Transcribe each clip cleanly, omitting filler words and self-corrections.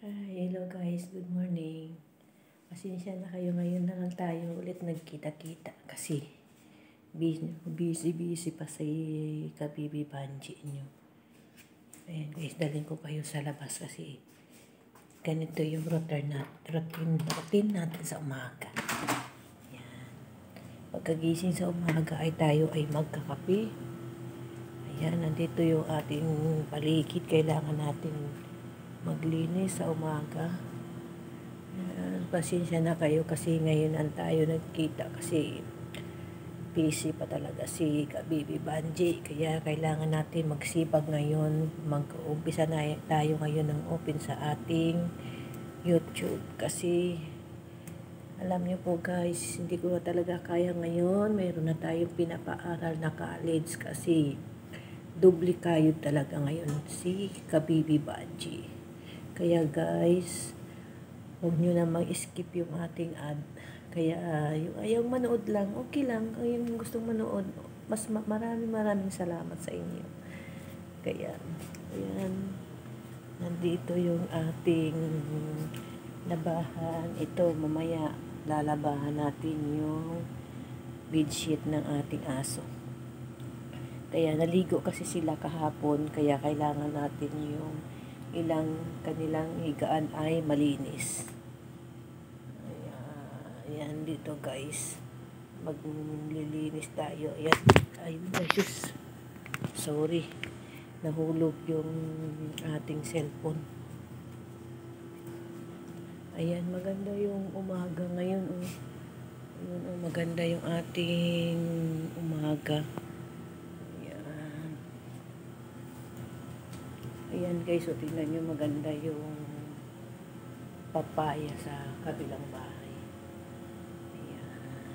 Hi, hello guys, good morning. Pasensya na kayo, ngayon na lang tayo ulit nagkita-kita kasi busy pa si Kabibi Banji nyo. Ayan guys, dalhin ko kayo sa labas kasi ganito yung routine natin sa umaga. Ayan. Pagkagising sa umaga ay tayo ay magkakape. Ayan, nandito yung ating paligid, kailangan natin maglinis sa umaga. Pasensya na kayo kasi ngayon ang tayo nagkita kasi busy pa talaga si Kabibi Banji. Kaya kailangan natin magsipag ngayon. Mag-umpisa na tayo ngayon ng open sa ating YouTube. Kasi alam niyo po guys, hindi ko na talaga kaya ngayon. Mayroon na tayong pinapaaral na college kasi duplikayod talaga ngayon si Kabibi Banji. Kaya guys, huwag nyo na mag-skip yung ating ad. Kaya yung ayaw manood lang, okay lang. Kung yung gustong manood, mas maraming salamat sa inyo. Kaya, ayan, nandito yung ating labahan. Ito, mamaya lalabahan natin yung bedsheet ng ating aso. Kaya naligo kasi sila kahapon, kaya kailangan natin yung ilang kanilang higaan ay malinis. Ayan dito guys, maglilinis tayo. Ayan, ayun guys, sorry, nahulog yung ating cellphone. Ayan, maganda yung umaga ngayon. Ayun, maganda yung ating umaga. Ayan guys, so tingnan nyo, maganda yung papaya sa kabilang bahay. Ayan.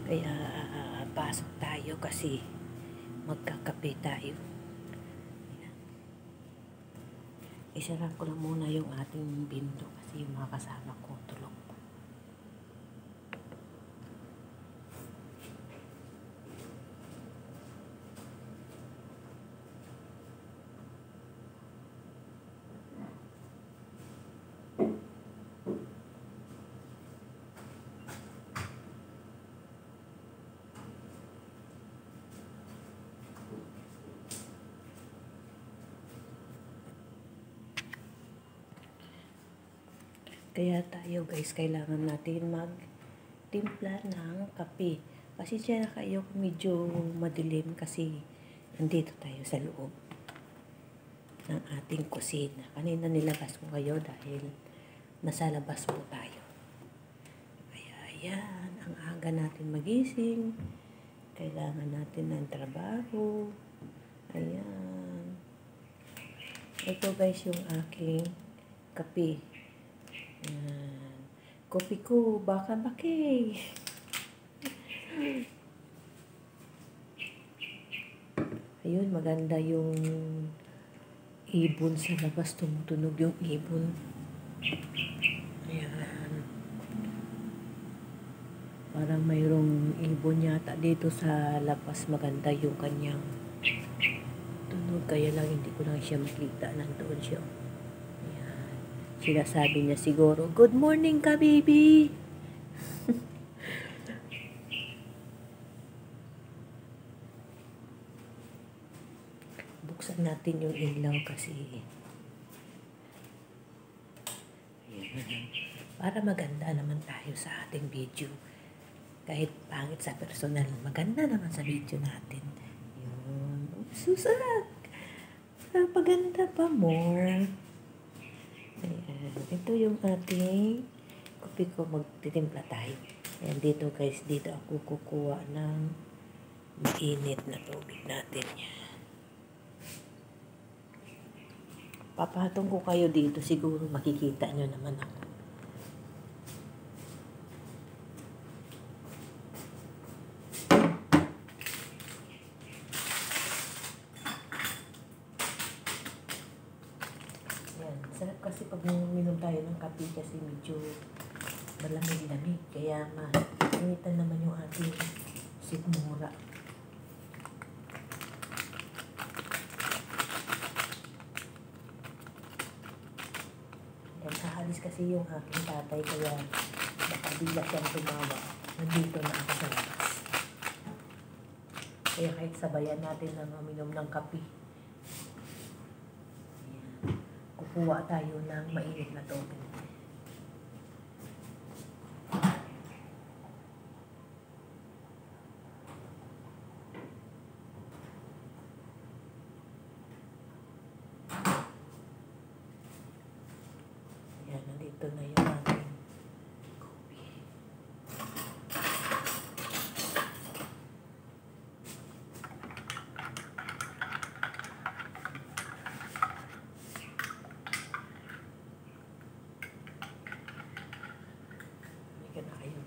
Kaya pasok tayo kasi magkakape tayo. Ayan. Isara ko lang muna yung ating pinto kasi yung mga kasama ko tulog. Kaya tayo guys, kailangan natin magtimpla ng kape. Pasensya na kayo kung medyo madilim kasi nandito tayo sa loob ng ating kusina. Kanina nilabas ko kayo dahil nasa labas po tayo. Kaya ayan, ang aga natin magising. Kailangan natin ng trabaho. Ayan. Ito guys yung aking kape. Ayan. Kopi ko, baka baki. Ayun, maganda yung ibon sa labas. Tumutunog yung ibon. Ayan. Parang mayroong ibon yata dito sa labas. Maganda yung kanyang tunog. Kaya lang hindi ko lang siya makita. Nandoon siya. Sinasabi niya siguro, "Good morning ka, baby." Buksan natin yung ilaw kasi ayan, para maganda naman tayo sa ating video. Kahit pangit sa personal, maganda naman sa video natin. Yun. Susak! Paganda pa more. Ayan. Ito yung ating kopi ko, magtitimpla tayo. Ayan, dito guys, dito ako kukuha ng mainit na tubig natin. Papatong ko kayo dito, siguro makikita nyo naman ako. Sarap kasi pag minom tayo ng kape kasi medyo malamig-lamig. Kaya mainitan naman yung ating sikmura. Yan, aalis kasi yung aking tatay, kaya baka bigla siyang tumawa. Nandito na ako sa labas. Kaya kahit sabayan natin ng uminom ng kape. Ayan. Kukuha tayo ng mainit na tubig. Ayan, nandito na yung ating kopi. Halika na kayo.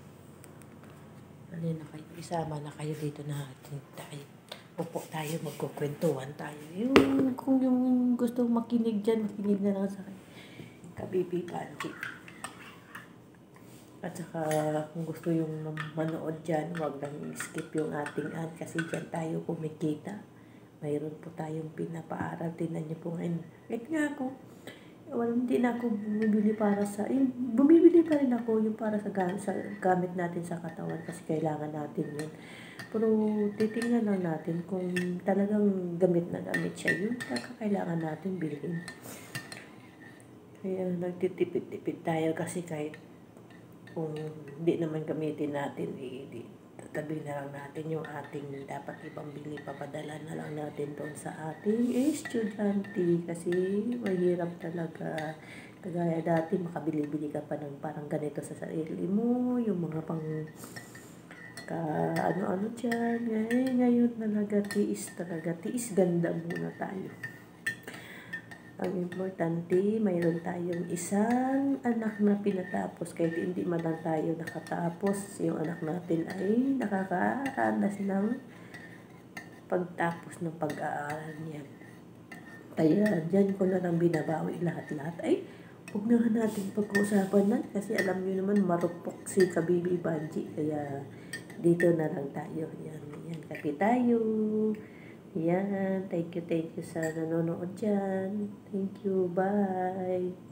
Halika na kayo. Isama na kayo dito na tayo. Upo tayo, magkukwentuhan tayo. Kung yung gusto makinig dyan, makinig na lang sa Kabibi Banji. At saka kung gusto yung manood dyan, huwag lang skip yung ating ad kasi dyan tayo kumikita. Mayroon po tayong pinapaaral. Tingnan niyo po ngayon. Kahit nga ako, hindi na ako bumibili para sa, bumibili pa rin ako yung para sa gamit natin sa katawan kasi kailangan natin yun. Pero titingnan lang natin kung talagang gamit na gamit siya, yun kailangan natin bilhin. Kaya nagtitipid-tipid tayo kasi kahit kung hindi naman gamitin natin, tatabi na lang natin yung ating dapat ibang bili, papadala na lang natin doon sa ating estudyante kasi mahirap talaga. Kagaya dati, makabili-bili ka pa ng parang ganito sa sarili mo, yung mga pang ano-ano dyan. Ngayon talaga, tiis ganda muna tayo. Ang importante, mayroon tayong isang anak na pinatapos. Kahit hindi man lang tayo nakatapos, yung anak natin ay nakakaranas ng pagtapos ng pag-aaral niya. Kaya dyan ko na lang binabawi lahat-lahat. Ay, huwag na natin pag-uusapan na kasi alam niyo naman marupok si Kabibi Banji. Kaya dito na lang tayo. Yan, kape tayo. Yan, thank you sa nanonood dyan. Thank you, bye.